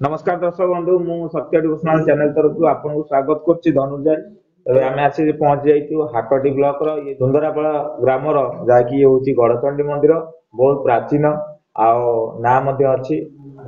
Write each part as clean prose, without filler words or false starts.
नमस्कार दर्शक बंधु मु सत्य डिवोशनल चैनल तरफ आपको स्वागत करछि धनुर्जय। तबे आमे आसी पहुंच जाइतु हाटटी ब्लॉक रो ये धुंदरापड़ा ग्राम रो जाकी होची गड़चंडी मंदिर बहुत प्राचीन आओ ना मध्ये अछि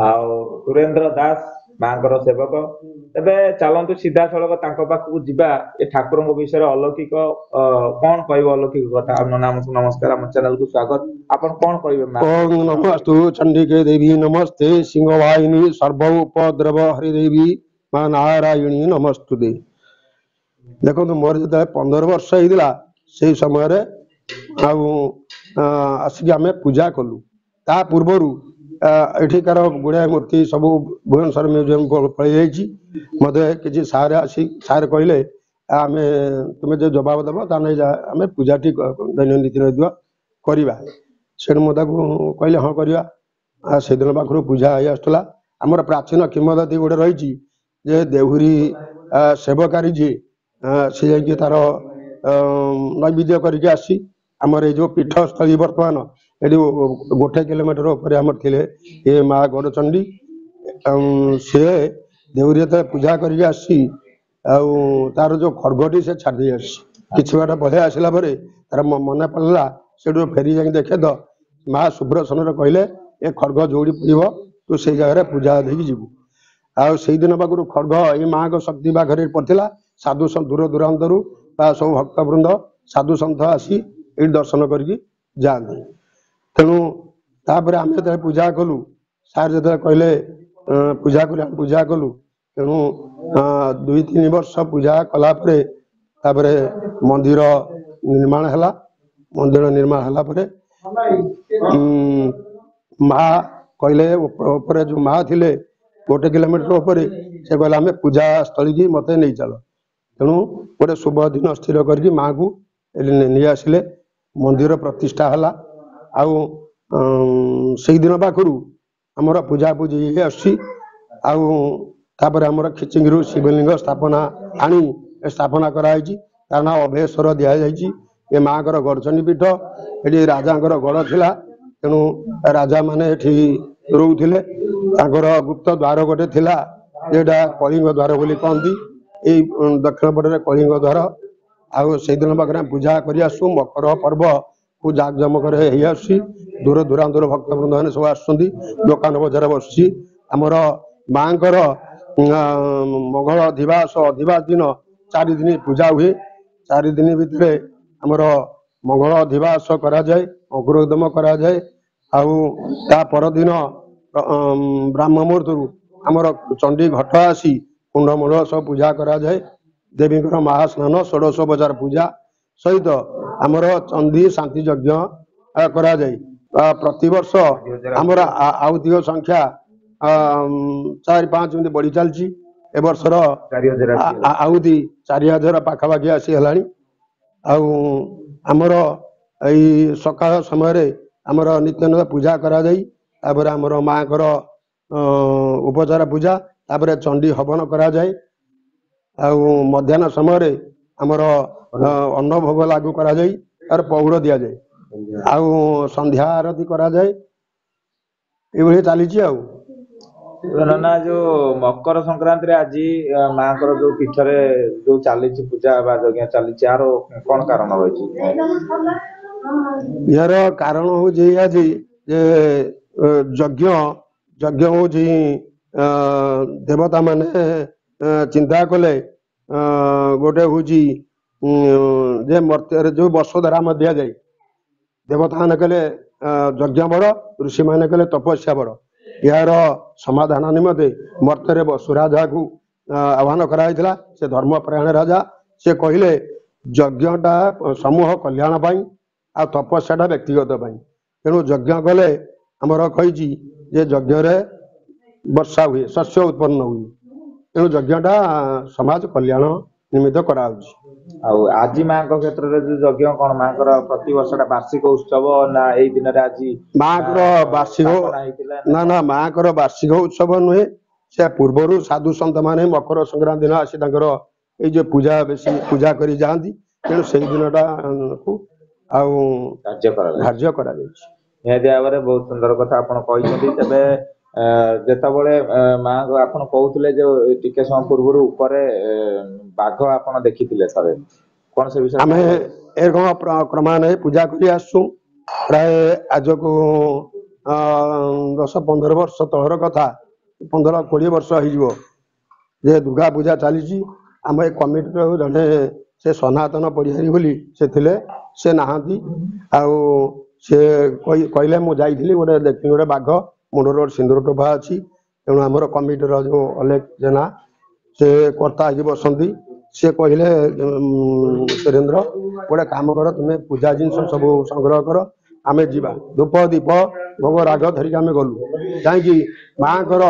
आओ सुरेंद्र दास मांकर सेवक। तबे चलंतु सीधा सड़क तांको पाखु जिबा ए ठाकुरଙ୍କ विषय अलौकिक कोन कहबो अलौकिक कथा। आपन नाम नमस्कार हम चैनल को स्वागत। आपन कोन कहबे मा ओम नमस्तु चंडिके देवी नमस्ते सिंहवाहिनी सर्वोपद्रव हरिदेवी माँ नारायणी नमस्तुते। देखो मोर जो 15 वर्ष होता से समय आसिक आम पूजा कलु ता पूर्वर एठिकार गुड़ाए मूर्ति सब भुवनेश्वर म्यूजियम को पलि मत कि सारे आसी सारे कहले आम तुम्हें जो जवाब दब ताने आम पूजाटी दैनंदिन करवा से कहले हाँ करवा से दिन पाखर पूजा हो आसला। आमर प्राचीन किंवदंती गोटे रही देहुरी सेवकारी जी सी जा तार नैवेद्य करके आसी आमर ये पीठस्थली बर्तमान ये गोटे किलोमीटर उपर आमर थे ये माँ गौरचंडी सी देहुरी जो पूजा करके आसी तार जो खड़गटी से छाड़ी आसी कि बाट बढ़े आसला तार मन पड़ा से फेरी जा देखे तो माँ सुब्रसन कहले ए खड़ग जोड़ी पड़ो तू से जगह पूजा देकी जीवु आउ से दिन पाखु खड़ग ये माँ को शक्ति पाखे पड़ता साधु दूर दूरांतर सब भक्तवृंद साधु सन्थ आसी ये दर्शन करके जाती। तेणु तापर आम जो पूजा कलु सार जो कहले पूजा कलु तेणु 2-3 वर्ष पूजा कलापर मंदिर निर्माण है। मंदिर निर्माण है माँ कहले जो माँ थिले गोटे किलोमीटर उपर से कहले आम पूजा स्थली की मत नहीं चल। तेणु गोटे शुभ दिन स्थिर करके माँ को नहीं आसिले मंदिर प्रतिष्ठा है। आउ से दिन पाखर आमर पूजा पूजी आपर आमर खिचिंगरू शिवलिंग स्थापना आनी स्थापना कराई तार ना अभयेश्वर दि जाइए। ये माँ को गड़चंडी पीठ ये राजा गढ़ थिला तेणु राजा माने रोते गुप्त द्वार गोटे थिला जेटा कलिंग द्वार बोली कहती ये दक्षिण पटे कलिंग द्वार आउ से दिन पाखे पूजा कर आसु मकर पर्व को जाकजमक दूर दूरांतर भक्तवृंद मैंने सब आस दुकान बजार बस आमर माँ मंगल दिवस दिन 4 दिन पूजा हुए 4 दिन भितर आमर मंगल दिवस करा जाए अग्रोदम करा जाए ता परदिन ब्राह्म मुहूर्त आमर चंडी घट आसी कुंडमूल सब पूजा करा जाए। देवी महास्नान षोडशोपचार पूजा सहित आमर चंडी शांति यज्ञ करा जाए। प्रति वर्ष आमर आहुति संख्या 4-5 मिनट बढ़ी चलती ए वर्षर आहुति 4000 पाखापाखि आसी है। आमर यही सकाल समय आमर नित्यानंद पूजा करा जाई तापर आमर माँ को उपचार पूजा तापर चंडी हवन करा जाए। मध्याह्न समय आमर अन्न भोग लागू करा जाई तार पौड़ दि जाए संध्या आरती करा जाए ये चली। ना जो मकर संक्रांति रे आज माँ को जो पीठ रे जो चली पूजा बा यज्ञ चली यार कौन कारण रही? यार कारण हूँ आज यज्ञ यज्ञ हूँ देवता माने चिंता कले गोटे हूँ मर्त्य जो वसुधारा दि जाए देवता मैंने कहले यज्ञ बड़ ऋषि मैंने कहले तपस्या बड़ यार समाधान निमते मर्त्य वसुराजा को आह्वान कराइला से धर्मपरायण राजा से कहले यज्ञटा समूह कल्याण पाई आ तपस्याटा व्यक्तिगत तेणु यज्ञ कले आमर कही यज्ञ वर्षा हुए शस्य उत्पन्न हुए तेणु यज्ञटा समाज कल्याण निमित्त करा आज माँ क्षेत्र में जो यज्ञ कौन माँ प्रति वर्ष वार्षिक उत्सव ना यही दिन आज माँ वार्षिक ना ना माँ वार्षिक उत्सव नुहे से पूर्वर साधु सन्त मैंने मकर संक्रांति दिन आसी ये जो पूजा बेसी पूजा करी जाती तेणु से दिनटा को धार्य करा बहुत सुंदर कथा आप तेज ଯେତେବେଳେ ମା ଆପଣ କହୁଥିଲେ ଯେ ଟିକେ ସମୟ ପୂର୍ବରୁ ଉପରେ ବାଘ ଆପଣ ଦେଖିଥିଲେ ଥରେ, କଣ ସେ ବିଷୟରେ ଆମେ କହିବେ? ଏରକମ କ୍ରମାନ୍ୱୟରେ ପୂଜା କରି ଆସୁଛୁ। ପ୍ରାୟ ଆଜକୁ 10-15 ବର୍ଷ ତଳର କଥା, 15-20 ବର୍ଷ ହେଇଯିବ ଯେ ଦୁର୍ଗା ପୂଜା ଚାଲିଛି। ଆମ ଏ କମିଟିର ଜଣେ ସେ ସନାତନ ପରିହାରୀ ବୋଲି ସେ ଥିଲେ, ସେ ନାହାନ୍ତି। ଆଉ ସେ କହିଲେ, ମୁଁ ଯାଇଥିଲି ଗୋଟେ ଦେଖିଲି ଗୋଟେ ବାଘ, ମୁଣ୍ଡରେ ଗୋଟେ ସିନ୍ଦୁର ଟୋପା ଅଛି। ତେଣୁ ଆମର କମିଟିର ଯୋଉ ଅଲେଖ ଜେନା ସେ କର୍ତ୍ତା ହେଇକି ବସନ୍ତି, ସେ କହିଲେ ସୁରେନ୍ଦ୍ର ଗୋଟେ କାମ କର, ତୁମେ ପୂଜା ଜିନିଷ ସବୁ ସଂଗ୍ରହ କର, ଆମେ ଯିବା। ଧୂପ ଦୀପ ଭୋଗ ରାଗ ଧରିକି ଆମେ ଗଲୁ। ଯାଇକି ମାଙ୍କର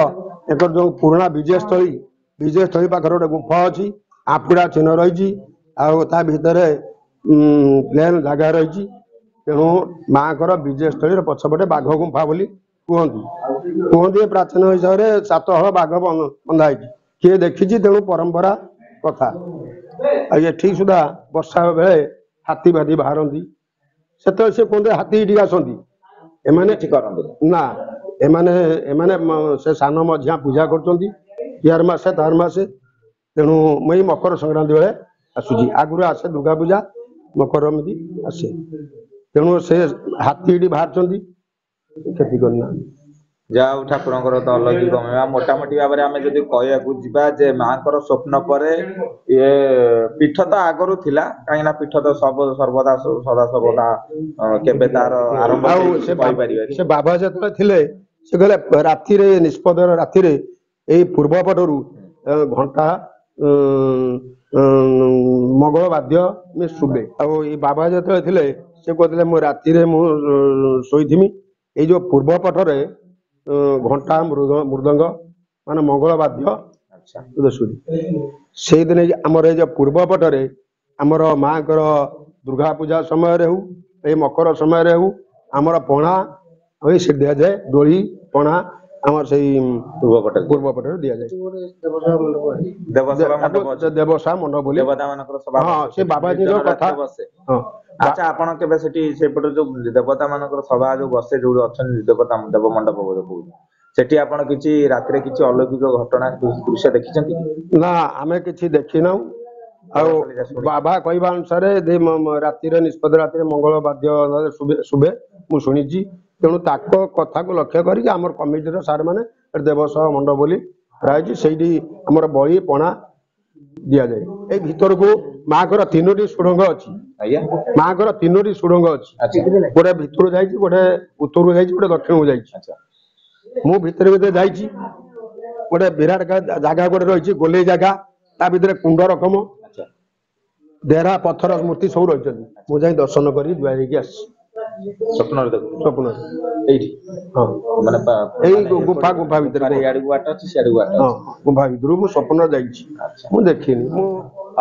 ଏକର ଯୋଉ ପୁରୁଣା ବିଜୟସ୍ଥଳୀ ପାଖରେ ଗୋଟେ ଗୁମ୍ଫା ଅଛି, ଆପୁଡା ଚିହ୍ନ ରହିଛି, ଆଉ ତା ଭିତରେ ପ୍ଲେନ ଜାଗା ରହିଛି। ତେଣୁ ମାଙ୍କର ବିଜୟସ୍ଥଳୀର ପଛପଟେ ବାଘ ଗୁମ୍ଫା ବୋଲି କୁହନ୍ତି। ପ୍ରାଚୀନ ହିସାବରେ 7 ହଳ ବାଘ ବନ୍ଧା ହେଇଛି। କିଏ ଦେଖିଛି, ତେଣୁ ପରମ୍ପରା କଥା। ଆଉ ଏଠି ସୁଦ୍ଧା ବର୍ଷା ବେଳେ ହାତୀ ବାଦି ବାହାରନ୍ତି। ସେତେବେଳେ ସେ କୁହନ୍ତି ହାତୀ ଏଠିକି ଆସନ୍ତି। ଏମାନେ କିଛି କରନ୍ତି ନା, ଏମାନେ ସେ ସାନ ମଝିଆ ପୂଜା କରୁଛନ୍ତି, ଇଆର ମାସେ ତାର ମାସେ। ତେଣୁ ମୁଁ ଏଇ ମକର ସଂକ୍ରାନ୍ତି ବେଳେ ଆସୁଛି। ଆଗରୁ ଆସେ ଦୁର୍ଗା ପୂଜା, ମକର ଏମିତି ଆସେ। ତେଣୁ ସେ ହାତୀ ଏଠି ବାହାରିଛନ୍ତି, କ୍ଷତି କରିନାହାନ୍ତି। ଯାହା ହଉ ଠାକୁରଙ୍କର ତ ଅଲୌକିକ ମହିମା। ମୋଟାମୋଟି ଭାବରେ ଆମେ ଯଦି କହିବାକୁ ଯିବା ଯେ ମାଙ୍କର ସ୍ୱପ୍ନ ପରେ ଇଏ ପୀଠ ତ ଆଗରୁ ଥିଲା, କାହିଁକି ନା ପୀଠ ତ ସର୍ବଦା ସଦା ସର୍ବଦା କେବେ ତାର ଆରମ୍ଭ ଆଉ କେହି କିଛି କହିପାରିବେନି। ସେ ବାବା ଯେତେବେଳେ ଥିଲେ, ସେ କହିଲେ ରାତିରେ ନିଷ୍ପଦର ରାତିରେ ଏଇ ପୂର୍ବ ପଟରୁ ଘଣ୍ଟା ମଙ୍ଗଳ ବାଦ୍ୟ ଶୁଭେ। ଆଉ ଏଇ ବାବା ଯେତେବେଳେ ଥିଲେ, ସେ କହୁଥିଲେ ମୁଁ ରାତିରେ ମୁଁ ଶୋଇଥିମି, ଏଇ ଯୋଉ ପୂର୍ବ ପଟରେ ଘଣ୍ଟା ମୃଦଙ୍ଗ ମାନେ ମଙ୍ଗଳ ବାଦ୍ୟ ଆଚ୍ଛା। ଶୁଭେ। ସେଇଦିନ ଆମର ଏଇ ଯୋଉ ପୂର୍ବ ପଟରେ ଆମର ମାଙ୍କର ଦୁର୍ଗା ପୂଜା ସମୟରେ ହଉ, ଏଇ ମକର ସମୟରେ ହଉ, ଆମର ପଣା ସେଠି ଦିଆଯାଏ। ଦୋଳି ପଣା ଆମର ସେଇ ପୂର୍ବ ପଟରେ ଦିଆଯାଏ। ଦେବସଭା ମଣ୍ଡପ ଅଛି। ଦେବସା ମଣ୍ଡପ ବୋଲି, ଦେବତା ମାନଙ୍କର ସଭା ହଁ, ବସେ ସେ ସେଠି ବାବାଜୀଙ୍କ ନିର୍ଜନ କଥା। ରାତିରେ ବସେ। ହଁ, ଆଚ୍ଛା, ଆପଣ କେବେ ସେଠି ସେପଟେ ଯୋଉ ଦେବତା ମାନଙ୍କର ସଭା ଯୋଉ ବସେ, ଯୋଉଠି ଅଛନ୍ତି ଦେବତା ଦେବ ମଣ୍ଡପ କହୁଛି, ସେଠି ଆପଣ କିଛି ରାତିରେ କିଛି ଅଲୌକିକ ଘଟଣା ଦୃଶ୍ୟ ଦେଖିଛନ୍ତି? ନା, ଆମେ କିଛି ଦେଖିନାହୁଁ। ଆଉ ବାବା କହିବା ଅନୁସାରେ ରାତିରେ ନିଷ୍ପତ୍ତି ରାତିରେ ମଙ୍ଗଳ ବାଦ୍ୟ ଶୁଭେ, ମୁଁ ଶୁଣିଛି। ତେଣୁ ତାଙ୍କ କଥାକୁ ଲକ୍ଷ୍ୟ କରିକି ଆମର କମିଟିର ସାର୍ ମାନେ ଦେବସଭା ମଣ୍ଡପ ବୋଲି ରହିଛି, ସେଇଠି ଆମର ବଳି ପଣା ଦିଆଯାଏ। ଏଇ ଭିତରକୁ ମାଙ୍କର 3ଟି ସୁଡ଼ଙ୍ଗ ଅଛି। ଆଜ୍ଞା, ମାଙ୍କର 3ଟି ସୁଡ଼ଙ୍ଗ ଅଛି। ଗୋଟେ ଭିତରୁ ଯାଇଛି, ଗୋଟେ ଉତ୍ତରକୁ ଯାଇଛି, ଗୋଟେ ଦକ୍ଷିଣକୁ ଯାଇଛି। ମୁଁ ଭିତରେ ଯାଇଛି। ଗୋଟେ ବିରାଟ ଜାଗା ଗୋଟେ ରହିଛି, ଗୋଲେଇ ଜାଗା, ତା ଭିତରେ କୁଣ୍ଡ ରକମ ଦେହରା ପଥର ମୂର୍ତ୍ତି ସବୁ ରହିଛନ୍ତି। ମୁଁ ଯାଇ ଦର୍ଶନ କରି ଜୁହାର ହେଇକି ଆସିଛି। ସ୍ୱପ୍ନରେ ସ୍ୱପ୍ନରେ ଏଇଠି ମାନେ ଏଇ ଗୁମ୍ଫା ଭିତରେ ଇଆଡକୁ ବାଟ ଅଛି, ସିଆଡକୁ ବାଟ ଅଛି। ଗୁମ୍ଫା ଭିତରୁ ମୁଁ ସ୍ୱପ୍ନରେ ଯାଇଛି, ମୁଁ ଦେଖିନି। ମୁଁ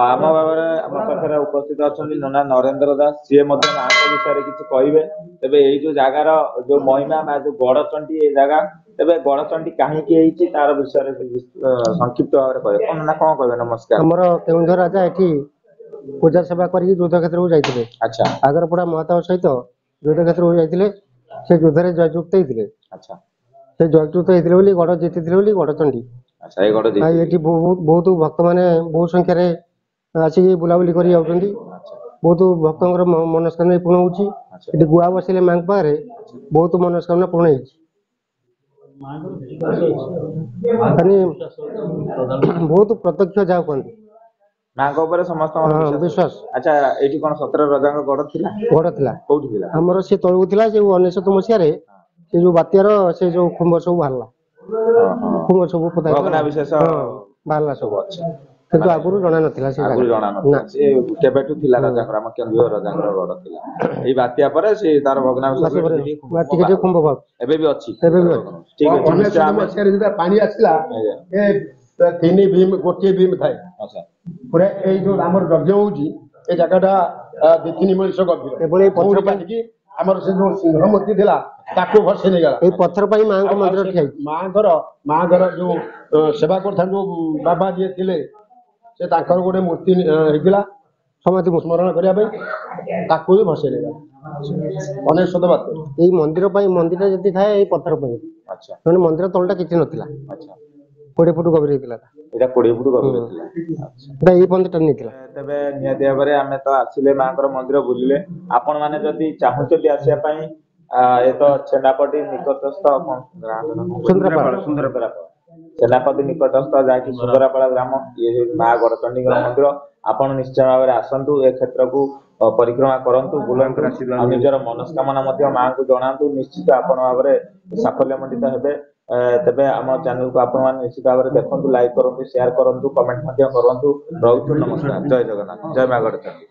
ଆମ ଭାବରେ ଆମ ପାଖରେ ଉପସ୍ଥିତ ଅଛନ୍ତି ନନା ନରେନ୍ଦ୍ର ଦାସ, ସିଏ ମଧ୍ୟ ମାଙ୍କ ବିଷୟରେ କିଛି କହିବେ। ତେବେ ଏଇ ଯୋଉ ଜାଗାର ଯୋଉ ମହିମା ବା ଯୋଉ ଗଡଚଣ୍ଡୀ ଏଇ ଜାଗା, ତେବେ ଗଡଚଣ୍ଡୀ କାହିଁକି ହେଇଛି ତାର ବିଷୟରେ ସଂକ୍ଷିପ୍ତ ଭାବରେ କହିବେ। କଣ ନା କଣ କହିବେ? ନମସ୍କାର। ଆମର କେଉଁଝର ରାଜା ଏଠି ପୂଜା ସେବା କରିକି ଯୁଦ୍ଧ କ୍ଷେତ୍ରକୁ ଯାଇଥିଲେ। ଆଚ୍ଛା, ଆଗରପଡ଼ା ମହତାବ ସହିତ ଯୁଦ୍ଧ କ୍ଷେତ୍ରକୁ ଯାଇଥିଲେ। ସେ ଯୁଦ୍ଧରେ ଜୟଯୁକ୍ତ ହେଇଥିଲେ। ଆଚ୍ଛା, ସେ ଜୟଯୁକ୍ତ ହେଇଥିଲେ ବୋଲି ଗଡ଼ ଜିତିଥିଲେ ବୋଲି ଗଡ଼ଚଣ୍ଡୀ। ଆଚ୍ଛା, ଏଇ ଗଡ଼ ଏଠି ବହୁତ ଭକ୍ତମାନେ ବହୁ ସଂଖ୍ୟାରେ ଆସିକି ବୁଲାବୁଲି କରି ଯାଉଛନ୍ତି। ବହୁତ ଭକ୍ତଙ୍କର ମନସ୍କାମନା ପୂର୍ଣ୍ଣ ହଉଛି। ଏଠି ଗୁଆ ବସିଲେ ମାଙ୍କ ପାଖରେ ବହୁତ ମନସ୍କାମନା ପୂର୍ଣ୍ଣ ହେଇଛି। ବହୁତ ପ୍ରତ୍ୟକ୍ଷ ଯାହା କୁହନ୍ତି ମାଙ୍କ ଉପରେ ସମସ୍ତଙ୍କର ବିଶ୍ୱାସ। ଆଚ୍ଛା, ଏଇଠି କଣ ସତରେ ରଜାଙ୍କ ଗଡ଼ ଥିଲା? ଗଡ଼ ଥିଲା। କୋଉଠି ଥିଲା? ଆମର ସେ ତଳକୁ ଥିଲା, ଯୋଉ 1999 ମସିହାରେ ସେ ଯୋଉ ବାତ୍ୟାର ସେ ଯୋଉ ଖୁମ୍ବ ସବୁ ବାହାରିଲା, ଖୁମ୍ବ ସବୁ ଭଗ୍ନାବିଶେଷ ବାହାରିଲା ସବୁ, ଅଛି। କିନ୍ତୁ ଆଗରୁ ଜଣା ନଥିଲା। ସେ ଆଗରୁ ଜଣା ନଥିଲା, ସେ କେବେଠୁ ଥିଲା ରାଜାଙ୍କର, ଆମ କେନ୍ଦୁଝର ରାଜାଙ୍କର ଗଡ଼ ଥିଲା। ଏଇ ବାତ୍ୟା ପରେ ସେ ତାର ଭଗ୍ନାବିଶେଷ ଟିକେ ଖୁମ୍ବ ବାହାରୁଛି, ଏବେ ବି ଅଛି। ଏବେ ବି ଅଛି। ଠିକ ଅଛି, 1999 ମସିହାରେ ଯେତେବେଳେ ପାଣି ଆସିଲା, ତିନି ଭୀମ ଗୋଟିଏ ଭୀମ ଥାଏ। ପୁରା ଏଇ ଯୋଉ ଆମର ଯଜ୍ଞ ହଉଛି, ଏ ଜାଗାଟା 2-3 ମଣିଷ ଗଭୀର। ଏଭଳି ପଥର କାଟିକି ଆମର ସେ ଯୋଉ ସିଂହ ମୂର୍ତ୍ତି ଥିଲା ତାକୁ ଭସେଇ ନେଇଗଲା। ଏଇ ପଥର ପାଇଁ ମାଙ୍କ ମନ୍ଦିର ଠିଆ ହେଇଛି। ମାଙ୍କର ଯୋଉ ସେବା କରିଥାନ୍ତି ଯୋଉ ବାବା ଯିଏ ଥିଲେ, ସେ ତାଙ୍କର ଗୋଟେ ମୂର୍ତ୍ତି ହେଇଥିଲା ସମାଧି ସ୍ମରଣ କରିବା ପାଇଁ, ତାକୁ ବି ଭସେଇ ନେଇଗଲା। ଅନେଶ୍ୱତ ବାତ୍ୟା ଏଇ ମନ୍ଦିର ପାଇଁ, ମନ୍ଦିର ଯଦି ଥାଏ ଏଇ ପଥର ପାଇଁ, ଆଚ୍ଛା ମାନେ ମନ୍ଦିର ତଳଟା କିଛି ନଥିଲା, ଆଚ୍ଛା 20 ଫୁଟ ଗଭୀର ହେଇଥିଲା। ଏଇଟା 20 ଫୁଟ ଗଭୀର ଥିଲା। ଆଚ୍ଛା ଏଇଟା ଏଇ ପର୍ଯ୍ୟନ୍ତ ଟାଣି ନେଇଥିଲା। ତେବେ ନିହାତି ଭାବରେ ଆମେ ତ ଆସିଲେ ମାଙ୍କର ମନ୍ଦିର ବୁଲିଲେ, ଆପଣ ମାନେ ଯଦି ଚାହୁଁଛନ୍ତି ଆସିବା ପାଇଁ ଏ ତ ଛେନାପଟି ନିକଟସ୍ଥ ସୁନ୍ଦରପାଳ ସେନାପତି ନିକଟସ୍ଥ ଯାହାକି ସୁନ୍ଦରାପାଳ ଗ୍ରାମ, ଇଏ ହେଉଛି ମା ଗଡ଼ଚଣ୍ଡୀଙ୍କର ମନ୍ଦିର। ଆପଣ ନିଶ୍ଚୟ ଭାବରେ ଆସନ୍ତୁ, ଏ କ୍ଷେତ୍ରକୁ ପରିକ୍ରମା କରନ୍ତୁ, ବୁଲନ୍ତୁ, ଆଉ ନିଜର ମନସ୍କାମନା ମଧ୍ୟ ମାଙ୍କୁ ଜଣାନ୍ତୁ, ନିଶ୍ଚିତ ଆପଣ ଭାବରେ ସାଫଲ୍ୟମଣ୍ଡିତ ହେବେ। ତେବେ ଆମ ଚ୍ୟାନେଲକୁ ଆପଣମାନେ ନିଶ୍ଚିତ ଭାବରେ ଦେଖନ୍ତୁ, ଲାଇକ୍ କରନ୍ତୁ, ସେୟାର କରନ୍ତୁ, କମେଣ୍ଟ ମଧ୍ୟ କରନ୍ତୁ। ରହୁଛୁ, ନମସ୍କାର, ଜୟ ଜଗନ୍ନାଥ, ଜୟ ମା ଗଡ଼ଚଣ୍ଡୀ।